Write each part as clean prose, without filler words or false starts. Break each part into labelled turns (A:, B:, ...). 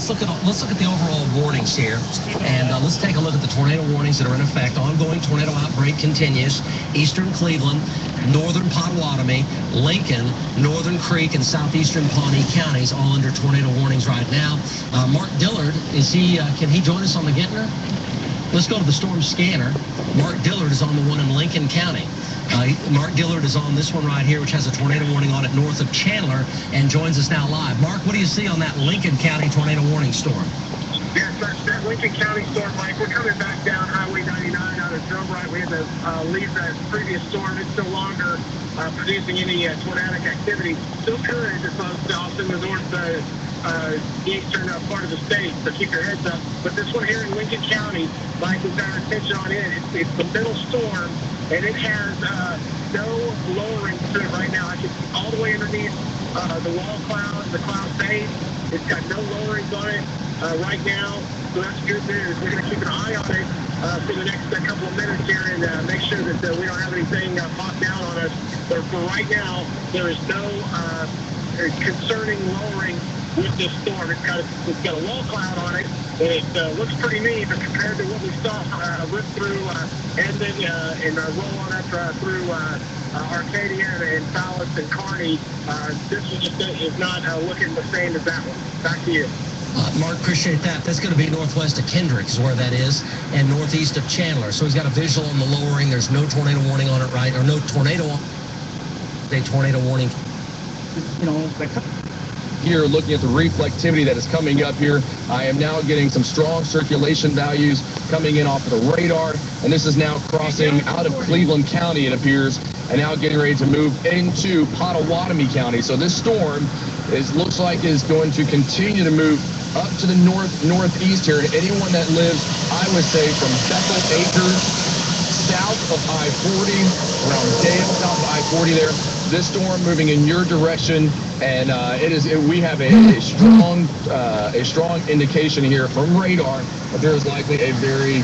A: let's look at the overall warnings here, and let's take a look at the tornado warnings that are in effect. Ongoing tornado outbreak continues. Eastern Cleveland, northern Potawatomi, Lincoln, Northern Creek, and southeastern Pawnee counties all under tornado warnings right now. Mark Dillard, can he join us on the Gentner? Let's go to the storm scanner. Mark Dillard is on the one in Lincoln County. Mark Dillard is on this one right here, which has a tornado warning on it north of Chandler, and joins us now live. Mark, what do you see on that Lincoln County tornado warning storm?
B: Yes, that Lincoln County storm, Mike, we're coming back down Highway 99 out of Drumright. We had to leave that previous storm. It's no longer producing any tornadic activity. Still current as opposed to off in the eastern part of the state, so keep your heads up. But this one here in Lincoln County, Mike, we've got our attention on it. It's the middle storm, and it has no lowering to it right now. I can see all the way underneath the wall clouds, the cloud base. It's got no lowerings on it right now, so that's good news. We're going to keep an eye on it for the next couple of minutes here and make sure that we don't have anything pop down on us. But for right now, there is no concerning lowering with this storm. It's got a wall cloud on it, and it looks pretty mean, but compared to what we saw rip through Edmond and roll on up through Arcadia and Fallis and Kearney, this one just is not looking the same as that one. Back to you.
A: Mark, appreciate that. That's going to be northwest of Kendrick is where that is, and northeast of Chandler. So he's got a visual on the lowering. There's no tornado warning on it, right? Or no tornado warning.
C: You know, here, looking at the reflectivity that is coming up here, I am now getting some strong circulation values coming in off of the radar, and this is now crossing out of Cleveland County, it appears, and now getting ready to move into Potawatomi County. So this storm looks like is going to continue to move up to the northeast here, and anyone that lives, I would say, from Bethel Acres, south of I-40, around Dale, south of I-40 there, this storm moving in your direction, and we have a strong indication here from radar that there is likely a very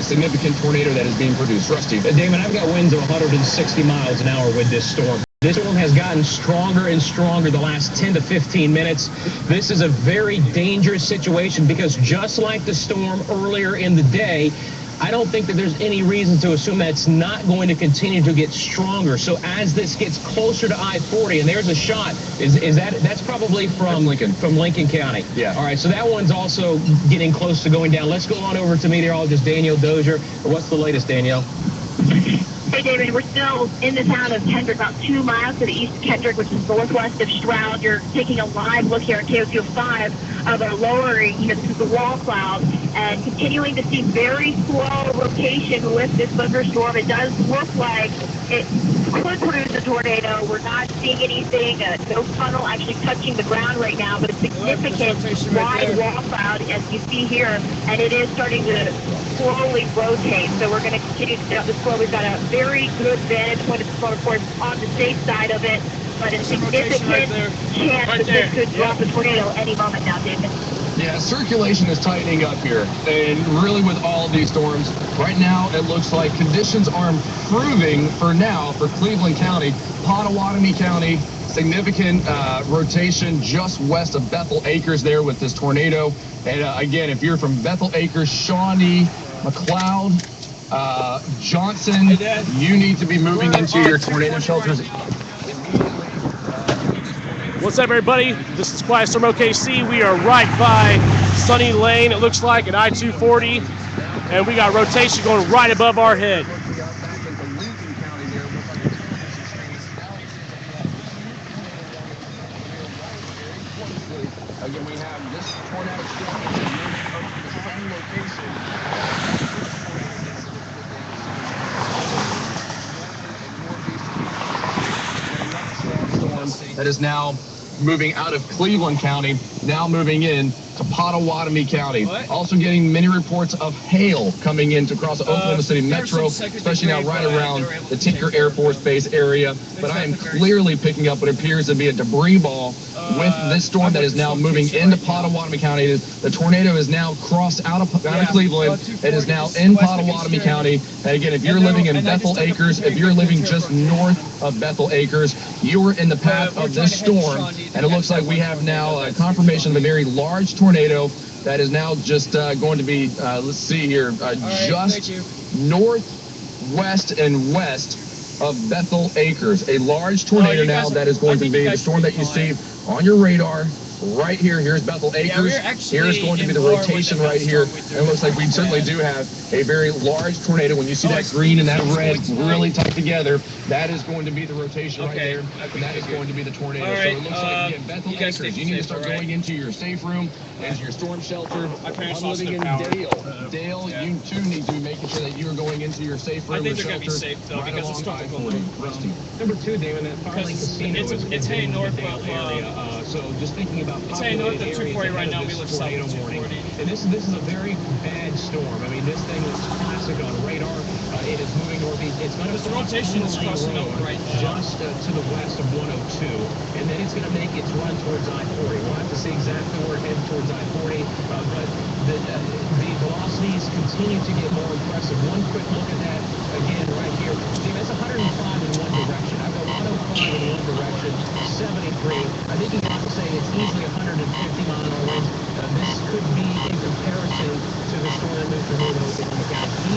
C: significant tornado that is being produced. Rusty.
D: Damon, I've got winds of 160 miles an hour with this storm. This storm has gotten stronger and stronger the last 10 to 15 minutes. This is a very dangerous situation because just like the storm earlier in the day, I don't think that there's any reason to assume that's not going to continue to get stronger. So as this gets closer to I-40, and there's a shot, that's probably from
C: Lincoln.
D: From Lincoln County.
C: Yeah.
D: All right, so that one's also getting close to going down. Let's go on over to meteorologist Danielle Dozier. What's the latest, Danielle?
E: Hey, David, we're still in the town of Kendrick, about 2 miles to the east of Kendrick, which is northwest of Stroud. You're taking a live look here on KOTO 5 of a lowering, this is the wall cloud, and continuing to see very slow rotation with this thunderstorm. It does look like it could produce a tornado. We're not seeing anything, no tunnel actually touching the ground right now, but a significant wide wall cloud, as you see here, and it is starting to slowly rotate. So we're going to continue to set up the flow. We've got a very good vantage point at the storm, of course, on the safe side of it, but a significant chance that this could drop a tornado any moment now, David.
C: Yeah, circulation is tightening up here, and really with all of these storms, right now it looks like conditions are improving for now for Cleveland County, Potawatomi County, significant rotation just west of Bethel Acres there with this tornado. And again, if you're from Bethel Acres, Shawnee, McLeod, Johnson, you need to be moving into your tornado shelters.
F: What's up, everybody? This is QuietStormOKC. We are right by Sunny Lane, it looks like, at I-240, and we got rotation going right above our head.
C: Again, we have this tornado storm in the same location. That is now moving out of Cleveland County, now moving in to Potawatomi County. Also getting many reports of hail coming in to cross the Oklahoma City Metro, especially now right around the Tinker Air Force Base area. But I am clearly picking up what appears to be a debris ball with this storm that is now moving into Potawatomi County. The tornado is now crossed out of Cleveland. It is now in Potawatomi County. And again, if you're living in Bethel Acres, if you're living just north of Bethel Acres, you are in the path of this storm. And it looks like we have now confirmation of a very large tornado tornado that is now just going to be, let's see here, just northwest and west of Bethel Acres. A large tornado now that is going to be the storm that you see on your radar right here. Here's Bethel Acres. Here's going to be the rotation right here. And it looks like we certainly do have a very large tornado. When you see that green and that red really tight together, that is going to be the rotation right there. And that is going to be the tornado. So it looks like, again, Bethel Acres, you need to start going into your safe room, into your storm shelter. I'm living in Dale. Dale, you too need to be making sure that you are going into your safe room or shelter right along I-40. Rusty.
D: Number 2, Damon, that Farley Casino
G: it's heading north of
D: area. So just thinking about
G: it's heading north of 240 right now. We look south of 240.
D: And this is a very bad storm. I mean, this thing is classic on radar. It is moving northeast. It's going to
G: the rotation is crossing over right now,
D: just to the west of 102, and then it's going to make its run towards I-40. We'll have to see exactly where it heads towards I-40, but the velocities continue to get more impressive. One quick look at that again right here. See, that's 105 in one direction. I've got 105 in one direction, 73. I think you have to say it's easily 150 mile an hour winds. This could be in comparison to the storm that moved from Oklahoma to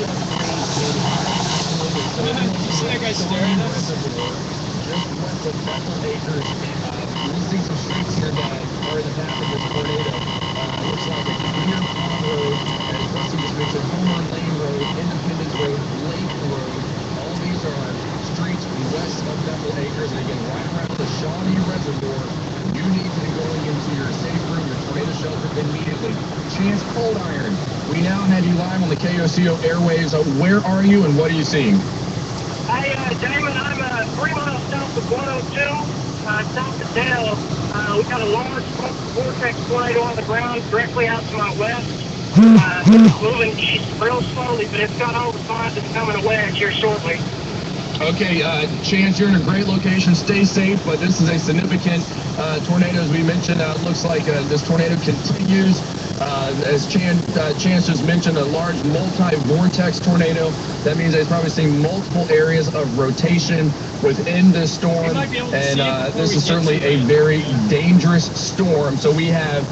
D: Maybe
G: you see that guy staring at us?
C: Just west of Bethel Acres. We see some streets here that are in the path of this tornado. Looks like it's near Pond Road, and Rusty just mentioned Homer Lane Road, Independence Road, Lake Road. All these are streets west of Bethel Acres, and again, right around the Shawnee Reservoir. You need to be going into your safe room, your tornado shelter immediately. Chance Cold Iron, we now have you live on the KOCO airwaves. Where are you and what are you seeing?
B: Hey, Damon, I'm 3 miles south of 102, south of Dale. We've got a large vortex tornado on the ground directly out to my west. It's moving east real slowly, but it's got all the signs it's coming a wedge here shortly.
C: Okay, Chance, you're in a great location. Stay safe, but this is a significant tornado, as we mentioned. It looks like this tornado continues. As Chance just mentioned, a large multi-vortex tornado. That means it's probably seeing multiple areas of rotation within this storm. And this is certainly a very dangerous storm. So we have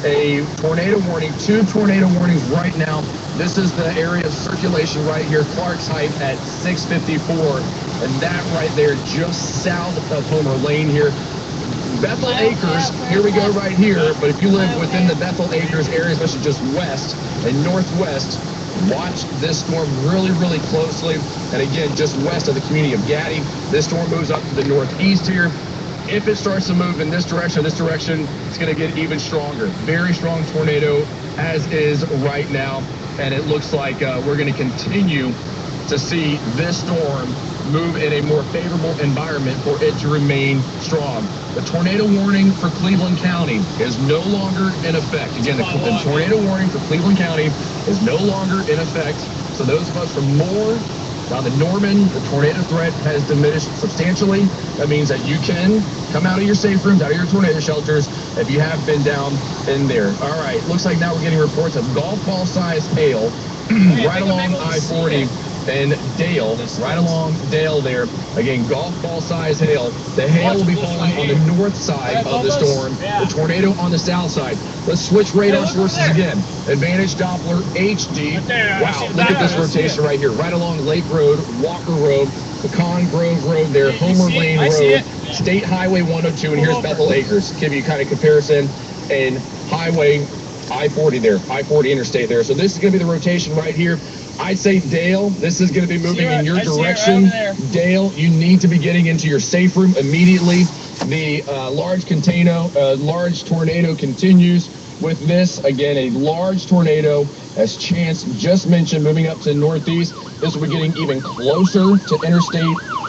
C: a tornado warning, 2 tornado warnings right now. This is the area of circulation right here, Clark's Height at 654, and that right there just south of Homer Lane here. Bethel Acres, here we go right here, but if you live within the Bethel Acres area, especially just west and northwest, watch this storm really, really closely. And again, just west of the community of Gaddy, this storm moves up to the northeast here. If it starts to move in this direction, it's going to get even stronger. Very strong tornado, as is right now. And it looks like we're going to continue to see this storm move in a more favorable environment for it to remain strong. The tornado warning for Cleveland County is no longer in effect. Again, the tornado warning for Cleveland County is no longer in effect. So those of us from Moore down to Norman, the tornado threat has diminished substantially. That means that you can come out of your safe rooms, out of your tornado shelters, if you have been down in there. All right, looks like now we're getting reports of golf ball size hail right along I-40 and Dale, right along Dale there. Again, golf ball size hail. The hail will be falling on the north side of the storm, the tornado on the south side. Let's switch radar sources again. Advantage Doppler HD. Wow, look at this rotation right here, right along Lake Road, Walker Road, Pecan Grove Road there, Homer Lane Road, State Highway 102, and here's Bethel Acres. Give you kind of comparison, and Highway I-40 there, I-40 interstate there. So this is going to be the rotation right here. I'd say Dale, this is going to be moving in your direction. Dale, you need to be getting into your safe room immediately. The large tornado continues with this. Again, a large tornado, as Chance just mentioned, moving up to the northeast. This will be getting even closer to Interstate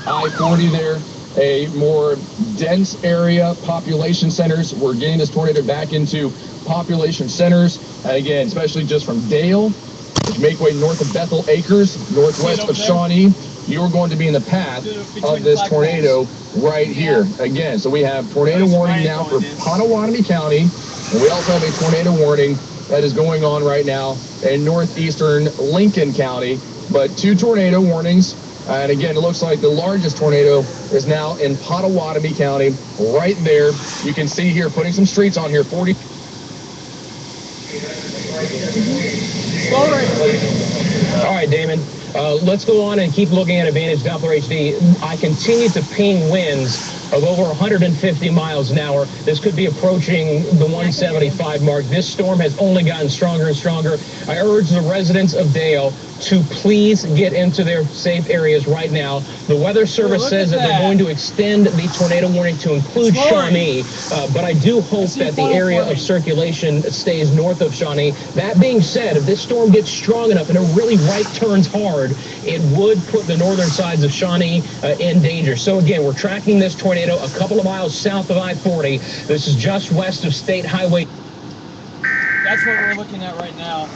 C: I-40 there. A more dense area, population centers. We're getting this tornado back into population centers. Again, especially just from Dale, which make way north of Bethel Acres, northwest of Shawnee. You're going to be in the path of this tornado right here. Again, so we have tornado warning now for Potawatomi County, and we also have a tornado warning that is going on right now in northeastern Lincoln County. But 2 tornado warnings, and again, it looks like the largest tornado is now in Potawatomi County, right there. You can see here, putting some streets on here, 40.
D: All right, Damon. Let's go on and keep looking at Advantage Doppler HD. I continue to ping winds of over 150 miles an hour. This could be approaching the 175 mark. This storm has only gotten stronger and stronger. I urge the residents of Dale to please get into their safe areas right now. The Weather Service says that they're going to extend the tornado warning to include Shawnee, but I do hope that the area of circulation stays north of Shawnee. That being said, if this storm gets strong enough and it really right turns hard, it would put the northern sides of Shawnee in danger. So again, we're tracking this tornado a couple of miles south of I-40. This is just west of State Highway.
G: That's what we're looking at right now.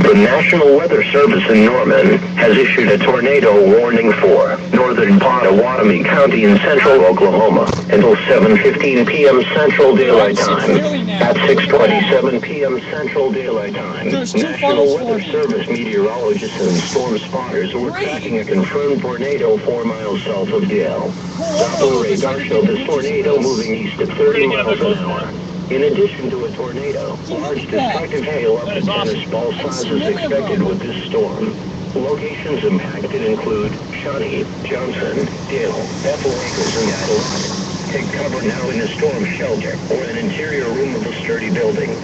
H: The National Weather Service in Norman has issued a tornado warning for northern Pottawatomie County in central Oklahoma until 7:15 p.m. Central Daylight Time. At 6:27 p.m. Central Daylight Time, National Weather Service meteorologists and storm spotters were tracking a confirmed tornado 4 miles south of Dale. Doppler radar showed this tornado moving east at 30 miles an hour. In addition to a tornado, large destructive hail up to tennis ball size is expected with this storm. Locations impacted include Shawnee, Johnson, Dale, Bethel Acres, and Adelaide. Take cover now in a storm shelter or an interior room of a sturdy building.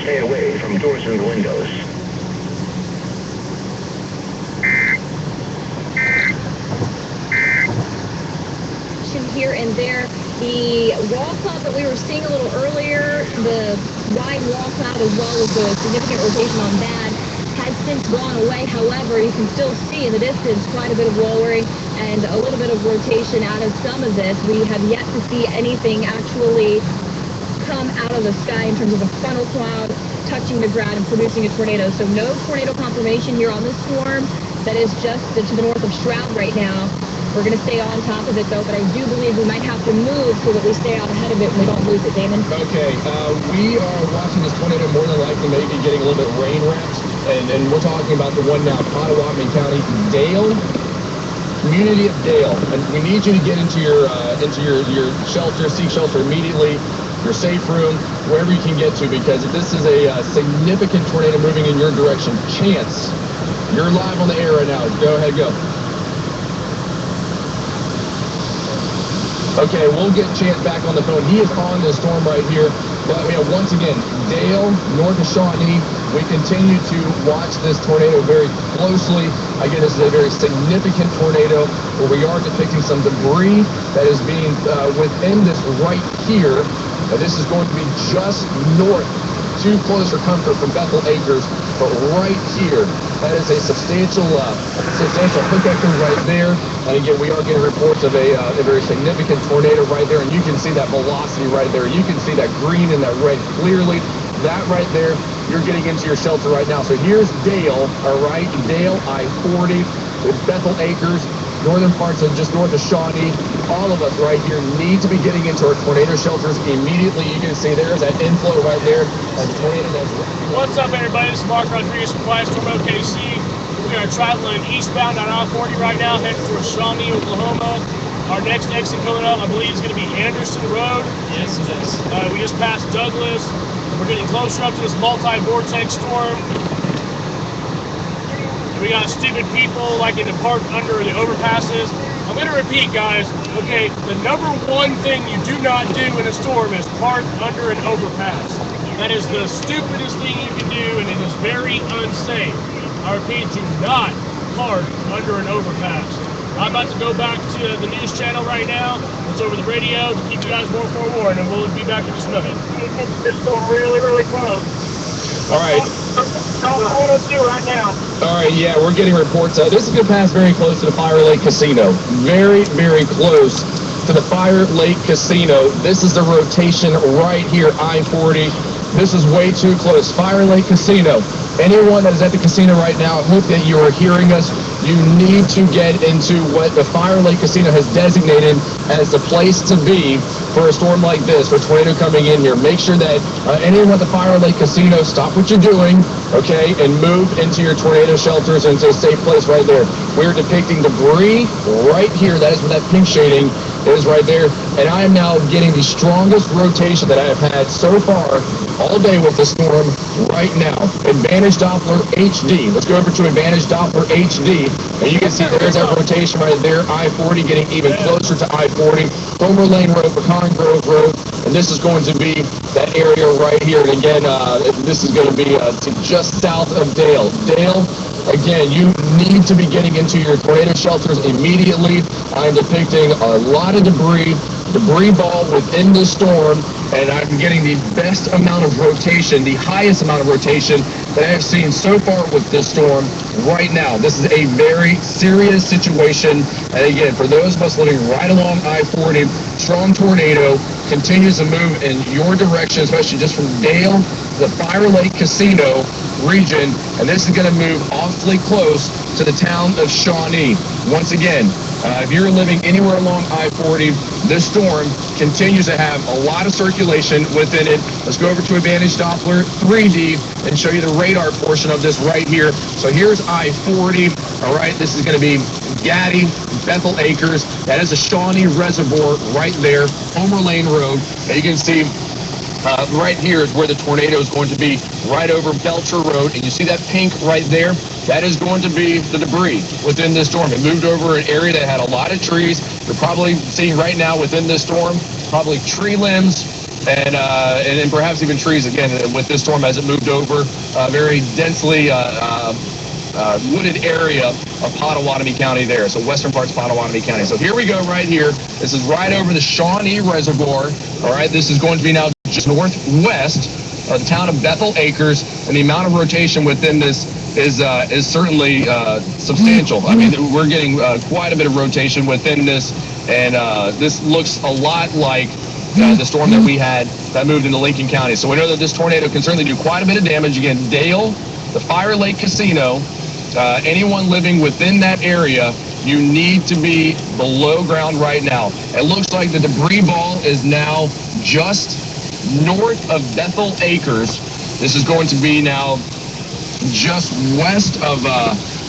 H: Stay away from doors and windows.
E: Here and there. The wall cloud that we were seeing a little earlier, the wide wall cloud as well as the significant rotation on that, has since gone away. However, you can still see in the distance quite a bit of lowering and a little bit of rotation out of some of this. We have yet to see anything actually come out of the sky in terms of a funnel cloud touching the ground and producing a tornado. So no tornado confirmation here on this storm. That is just to the north of Stroud right now. We're going to stay on top of it, though, but I do believe we might have to move so that we stay out ahead of it and we don't lose it, Damon.
C: Okay, we are watching this tornado more than likely maybe getting a little bit rain wrapped, and we're talking about the one now, Pottawatomie County, Dale, community of Dale, and we need you to get into your shelter, seek shelter immediately, your safe room, wherever you can get to, because if this is a significant tornado moving in your direction, Chance, you're live on the air right now. Go ahead, go. Okay, we'll get Chance back on the phone. He is on this storm right here. But once again, Dale, north of Shawnee, we continue to watch this tornado very closely. Again, this is a very significant tornado where we are depicting some debris that is being within this right here. This is going to be just north, too close for comfort from Bethel Acres, but right here, that is a substantial hookup right there. And again, we are getting reports of a very significant tornado right there, and you can see that velocity right there. You can see that green and that red clearly. That right there, you're getting into your shelter right now. So here's Dale, all right? Dale, I-40, with Bethel Acres, northern parts of just north of Shawnee. All of us right here need to be getting into our tornado shelters immediately. You can see there's that inflow right there. The tornado that's
F: What's up, everybody? This is Mark Rodriguez from QuietStormOKC. We are traveling eastbound on I-40 right now, heading towards Shawnee, Oklahoma. Our next exit coming up, I believe, is going to be Anderson Road.
G: Yes, it is.
F: We just passed Douglas. We're getting closer up to this multi-vortex storm. We got stupid people liking to park under the overpasses. I'm going to repeat, guys, okay, the number one thing you do not do in a storm is park under an overpass. That is the stupidest thing you can do, and it is very unsafe. I repeat, do not park under an overpass. I'm about to go back to the news channel right now. It's over the radio to keep you guys more forewarned, and we'll be back in just a minute.
B: It's still really, really close.
C: all right.
B: Right now.
C: All right, yeah, we're getting reports. This is going to pass very close to the Fire Lake Casino. Very, very close to the Fire Lake Casino. This is the rotation right here, I-40. This is way too close. Fire Lake Casino. Anyone that is at the casino right now, I hope that you are hearing us. you need to get into what the Fire Lake Casino has designated as the place to be for a storm like this, for a tornado coming in here. Make sure that anyone at the Fire Lake Casino, stop what you're doing, okay, and move into your tornado shelters into a safe place right there. We're depicting debris right here. That is what that pink shading is right there. And I am now getting the strongest rotation that I have had so far all day with the storm right now. Advantage Doppler HD. Let's go over to Advantage Doppler HD. And you can see there's that rotation right there. I-40 getting even closer to I-40. Homer Lane Road, Pecan Grove Road. And this is going to be that area right here. And again, this is going to be to just south of Dale. Dale, again, you need to be getting into your tornado shelters immediately. I'm depicting a lot of debris ball within this storm, and I'm getting the best amount of rotation, the highest amount of rotation that I have seen so far with this storm right now. This is a very serious situation. And again, for those of us living right along I-40, strong tornado continues to move in your direction, especially just from Dale to the Fire Lake Casino region, and this is going to move awfully close to the town of Shawnee. Once again, if you're living anywhere along I-40, this storm continues to have a lot of circulation within it. Let's go over to Advantage Doppler 3D and show you the radar portion of this right here. So here's I-40. All right, this is going to be Gaddy, Bethel Acres. That is a Shawnee Reservoir right there, Homer Lane Road. And you can see right here is where the tornado is going to be, right over Belcher Road. And you see that pink right there? That is going to be the debris within this storm. It moved over an area that had a lot of trees. You're probably seeing right now within this storm, probably tree limbs and then perhaps even trees again with this storm as it moved over a very densely wooded area of Pottawatomie County there. So western parts of Pottawatomie County. So here we go right here. This is right over the Shawnee Reservoir. All right, this is going to be now just northwest of the town of Bethel Acres, and the amount of rotation within this is certainly substantial. I mean, we're getting quite a bit of rotation within this, and this looks a lot like the storm that we had that moved into Lincoln County. So we know that this tornado can certainly do quite a bit of damage. Again, Dale, the Fire Lake Casino, anyone living within that area, you need to be below ground right now. It looks like the debris ball is now just north of Bethel Acres. This is going to be now just west of,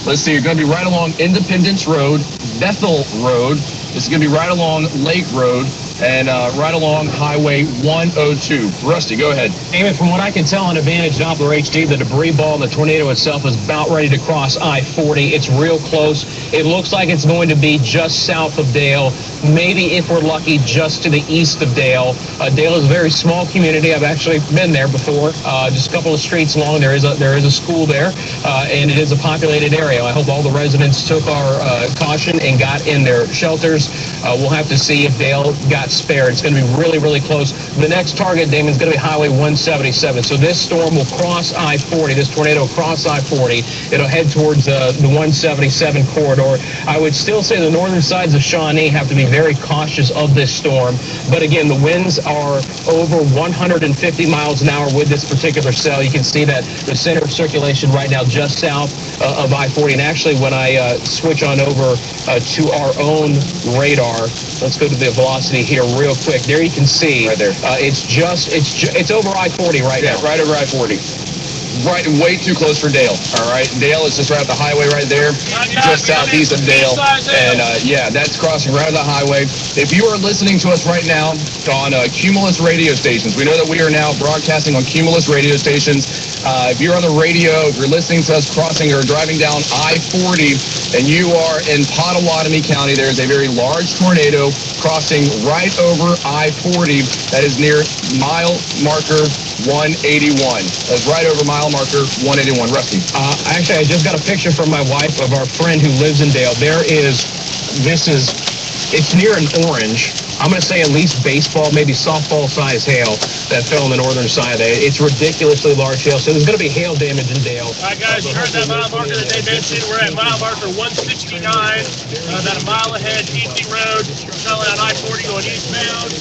C: let's see, you're going to be right along Independence Road, Bethel Road. This is going to be right along Lake Road and right along Highway 102. Rusty, go ahead.
D: Damon, from what I can tell on Advantage Doppler HD, the debris ball, the tornado itself is about ready to cross I-40. It's real close. It looks like it's going to be just south of Dale, maybe if we're lucky, just to the east of Dale. Dale is a very small community. I've actually been there before. Just a couple of streets long. There is a school there, and it is a populated area. I hope all the residents took our caution and got in their shelters. We'll have to see if Dale got spared. It's going to be really, really close. The next target, Damon, is going to be Highway 177. So this storm will cross I-40. This tornado will cross I-40. It'll head towards the 177 corridor. I would still say the northern sides of Shawnee have to be very cautious of this storm. But again, the winds are over 150 miles an hour with this particular cell. You can see that the center of circulation right now just south of I-40. And actually, when I switch on over to our own radar, let's go to the velocity here real quick. There you can see
C: right there.
D: It's over I-40 right now.
C: Right over I-40. Right, way too close for Dale. All right, Dale is just right at the highway right there, just southeast of Dale, and yeah, that's crossing right on the highway. If you are listening to us right now on Cumulus radio stations, we know that we are now broadcasting on Cumulus radio stations. If you're on the radio, if you're listening to us crossing or driving down I-40, and you are in Pottawatomie County, there is a very large tornado crossing right over I-40 that is near mile marker 181. That's right over mile marker 181. Rusty.
D: Actually, I just got a picture from my wife of our friend who lives in Dale. It's near an orange. I'm going to say at least baseball, maybe softball size hail that fell on the northern side. It's ridiculously large hail, so there's going to be hail damage in Dale.
F: All right, guys, you heard that mile marker that they mentioned. We're at mile marker 169, about a mile ahead, Easy Road, traveling on I-40 going eastbound.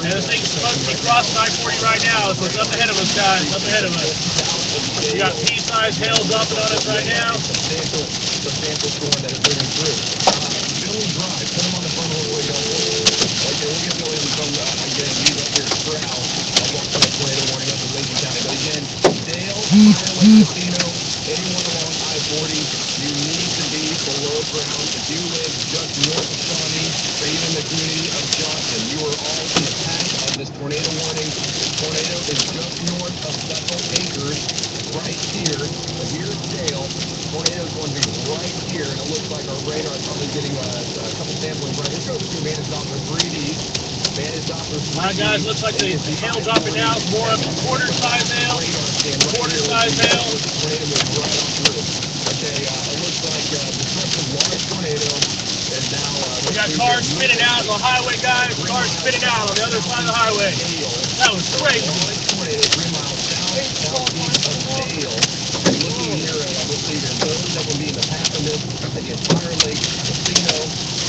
F: And this thing's supposed to be crossing I-40 right now, so it's up ahead of us, guys, up ahead of us. We got pea-sized hail dumping on us right now.
C: Substantial storm that is moving through. Billy Drive, put him on the phone all the way down. Okay, we'll get Billy on the phone again. He's up here at Stroud. Watching the tornado warning up in Lincoln County. But again, Dale, Iowa Casino, anyone along I-40, you need to be below ground. If you live just north of Shawnee, or even in the community of Johnson, you are all in the path of this tornado warning. This tornado is just north of Bethel Acres, right here. But here's Dale. Tornado is going to be right here, and it looks like our radar is probably getting a couple samplings right here. Let's go to Vantage Doppler 3D. Vantage Doppler 3D.
F: All right, guys, looks like the hail dropping out. More of quarter-size hail. Quarter-size hail.
C: Tornado is right on through. Okay, it looks like destructive large tornado is now...
F: we got cars spinning out on the highway, guys. Cars spinning out on the other side of the highway. That was crazy.
C: Tornado 3 miles southeast of Dale. Looking here at, let's see here, those that will be in the path of this, the entire lake, casino.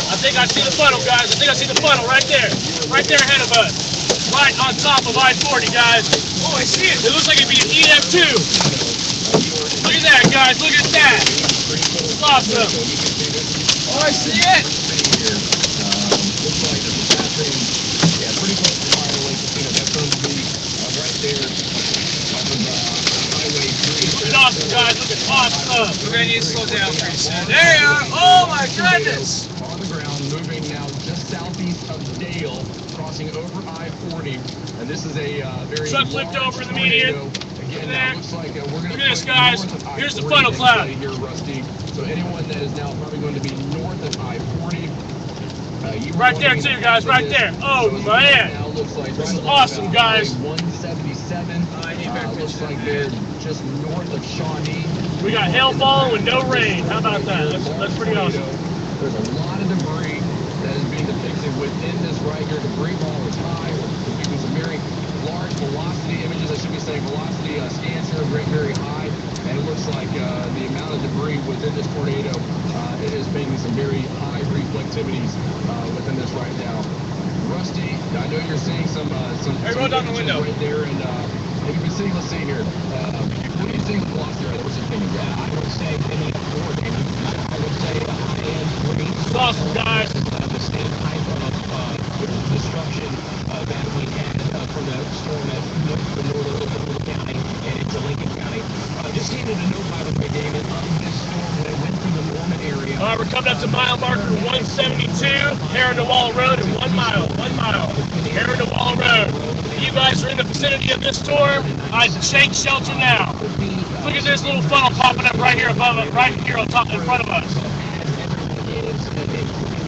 F: I think I see the funnel, guys. I think I see the funnel right there. Right there ahead of us. Right on top of I-40, guys. Oh, I see it. It looks like it'd be an EF2. Look at that, guys. Look at that. It's awesome. Oh, I see it.
C: Looks like this is happening, yeah, pretty close to Fire Lake Casino. That's going to be right there off of Highway 3.
F: Look at awesome, guys. Look at awesome.
G: We're going to need to slow down pretty soon.
F: There you are. Oh, my goodness.
C: On the ground, moving now just southeast of Dale, crossing over I-40, and this is a very
F: Truck flipped over in the median.
C: Again, now looks like we're going to
F: look at this, guys. Here's the funnel cloud.
C: Here, Rusty. So anyone that is now probably going to be north of I-40,
F: right there too, guys. Right there. Oh man.
C: Now looks like
F: this is awesome, guys.
C: 177. Looks like they're just north of Shawnee.
F: We got hail falling with no rain. How about that? That's pretty awesome.
C: There's a lot of debris that is being depicted within this right here. Debris ball is high. We're depicting some very large velocity images. I should be saying velocity scans here are very high. And it looks like the amount of debris within this tornado, it is making some very high reflectivities within this right now. Rusty, I know you're seeing some
F: hey, roll down the window
C: right there, and if you can see, let's see here. What do you think the velocity right there? What's your opinion?
D: I would say maybe 4, Damon. I would say a high-end 3.
F: It's awesome, guys.
D: The same type of destruction that we had from the storm that went from Northern County and into Lincoln County. Just needed to know, by the way, David, this storm that went through the Norman area.
F: All right, we're coming up to mile marker 172, Heron-to-Wall Road, and 1 mile. 1 mile. Heron-to-Wall Road. If you guys are in the vicinity of this storm, I'd take shelter now. Look at this little funnel popping up right here above us, right here on top in front of us.
D: The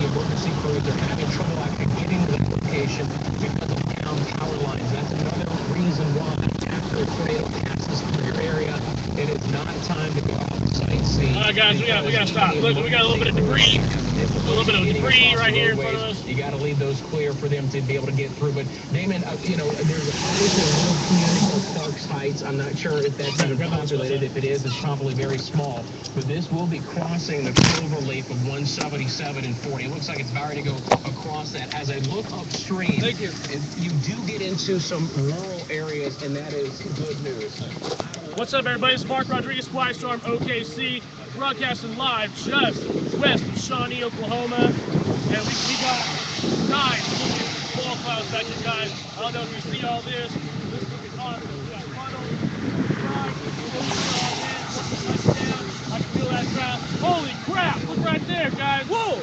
D: emergency crews are having trouble actually getting to that location because of down power lines. That's another reason why after a tornado passes through your area, it is not time to go out and sightsee.
F: All right, guys, we gotta stop. Look, we got a little bit of debris. A little bit of debris right here in front of us.
D: You got to leave those clear for them to be able to get through. But Damon, you know, there's always a little community called Clark's Heights. I'm not sure if that's even populated. If it is, it's probably very small. But this will be crossing the cloverleaf of 177 and 40. It looks like it's about to go across that. As I look upstream,
F: thank you.
D: You do get into some rural areas, and that is good news.
F: What's up, everybody? It's Mark Rodriguez, QuietStormOKC, broadcasting live just west of Shawnee, Oklahoma. And we got 9 wall clouds back here, guys. I don't know if you see all this. This is looking awesome. We got funnels, drive, I can feel that crowd. Holy crap! Look right there, guys. Whoa!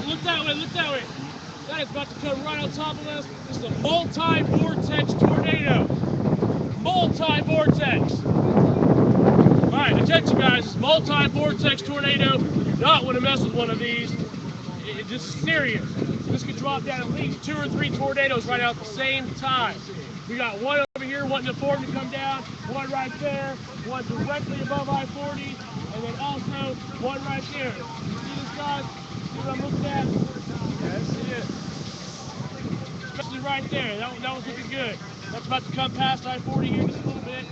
F: Look that way, look that way. That is about to come right on top of us. This is a multi-vortex tornado. Multi-vortex. All right, attention, guys. This multi-vortex tornado. You do not want to mess with one of these. This is serious. This could drop down at least 2 or 3 tornadoes right out at the same time. We got one over here wanting to form to come down, one right there, one directly above I-40, and then also one right there. You see this, guys? See what I'm looking at? Yeah, I see it. Right there. That was looking good. That's about to come past I-40 here just a little bit.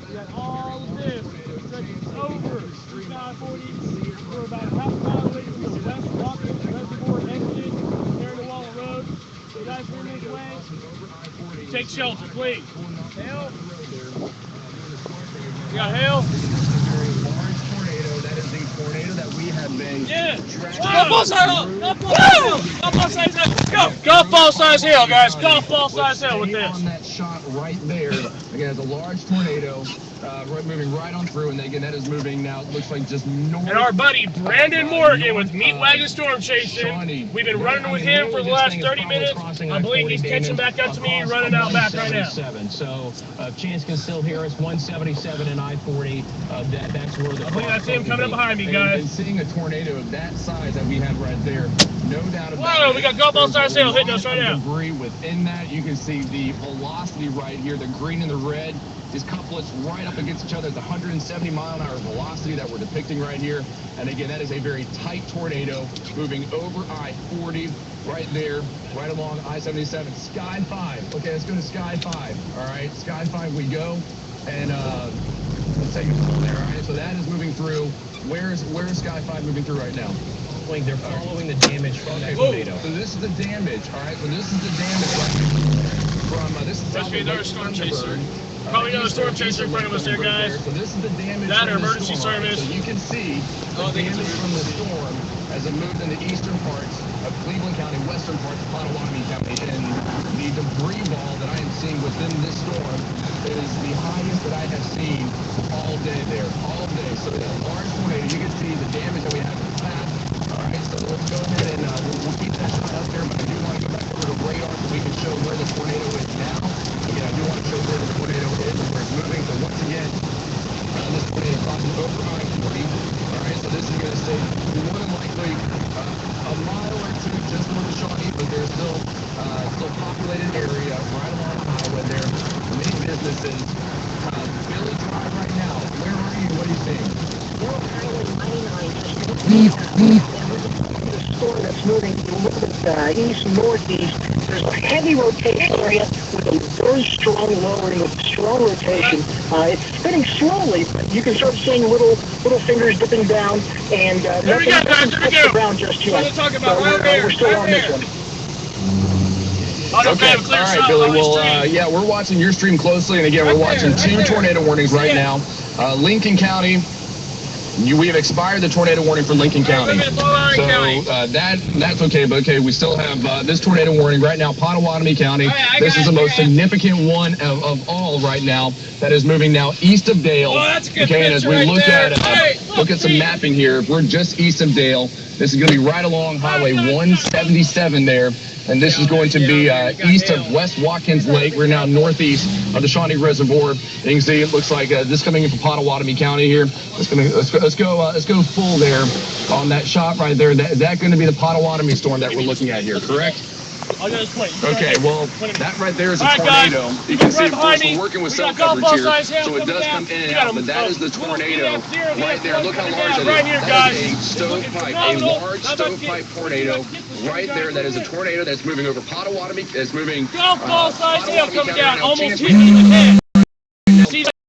F: We got all of this stretching over I-40. We're about a half a mile away from the West Watkins Reservoir exit, Aaron Wall Road. You guys are in this way. Take shelter, please. Hail. You got hail?
C: That is the tornado that we have been
F: Go full size hill! Go full size hill! Go! Go full size hill, guys! Go full size hill with this.
C: On that shot right there, again, it's a large tornado moving right on through, and again, that is moving now. It looks like just north.
F: And our buddy Brandon Morgan with Meat Wagon Storm Chasing. We've been running with him for the last 30 minutes. I believe he's catching back up to me, running out back right now.
D: So Chance can still hear us. 177 and I-40. That's where the.
F: I believe that's him coming up behind me, guys.
C: And seeing a tornado of that size that we have right there, no doubt about it.
F: Whoa, we got go full size hill hitting us right now.
C: Debris within that, you can see the velocity right here. The green and the red. These couplets right up against each other. It's 170 mile an hour velocity that we're depicting right here. And again, that is a very tight tornado moving over I-40 right there, right along I-77. Sky 5. Okay, let's go to Sky 5. All right, Sky 5 we go. And let's take it from there. All right, so that is moving through. Where's Sky 5 moving through right now?
D: They're following the damage from that tornado.
C: So this is the damage. All right, so this is the damage right from this is
F: Must be another storm chaser. Probably another storm chaser in front of us there, guys.
C: So this is the damage
F: that
C: from
F: emergency
C: the storm.
F: service.
C: So you can see the damage from the storm as it moved in the eastern parts of Cleveland County, western parts of Potawatomi County, and the debris ball that I am seeing within this storm is the highest that I have seen all day there, all day. So it's a large tornado. You can see the damage that we have in the past. All right, so let's go ahead and we'll keep that shot up there, but I do want to go back over to radar so we can show where the tornado is now. Again, I do want to show where the tornado is and where it's moving. So once again, this tornado is crossing over I-40. All right, so this is going to stay more than likely a mile or two just north of Shawnee, but there's still populated area right along the highway there. Many businesses. Billy Drive right now. Where are you? What are you seeing?
B: Well, Highway 99 the storm that's moving a little bit east-northeast. There's a heavy rotation area with a very strong lowering with strong rotation. It's spinning slowly, but you can start seeing little fingers dipping down, and nothing's touched the ground just yet. So we're still on this one.
C: Okay, all right, Billy. Well, yeah, we're watching your stream closely, and again, we're watching two tornado warnings right now. Lincoln County. We have expired the tornado warning for Lincoln County. So that's okay, but okay, we still have this tornado warning right now, Potawatomi County. This is the most significant one of all right now that is moving now east of Dale. Okay, and as we look at some mapping here, if we're just east of Dale, this is going to be right along Highway 177 there. And this is going to be east of West Watkins Lake. We're now northeast of the Shawnee Reservoir. And you can see it looks like this coming in from Potawatomi County here. Let's go full there on that shot right there. Is that going to be the Potawatomi storm that we're looking at here? Correct? Okay, well, that right there is a tornado. You can see, of course, we're working with cell coverage here, so it does come in and out, but that is the tornado right there. Look how large that is. That is a stovepipe, a large stovepipe tornado right there. That is a tornado that's moving over Potawatomi. It's moving.
F: Go full size hill coming down, almost hitting the head.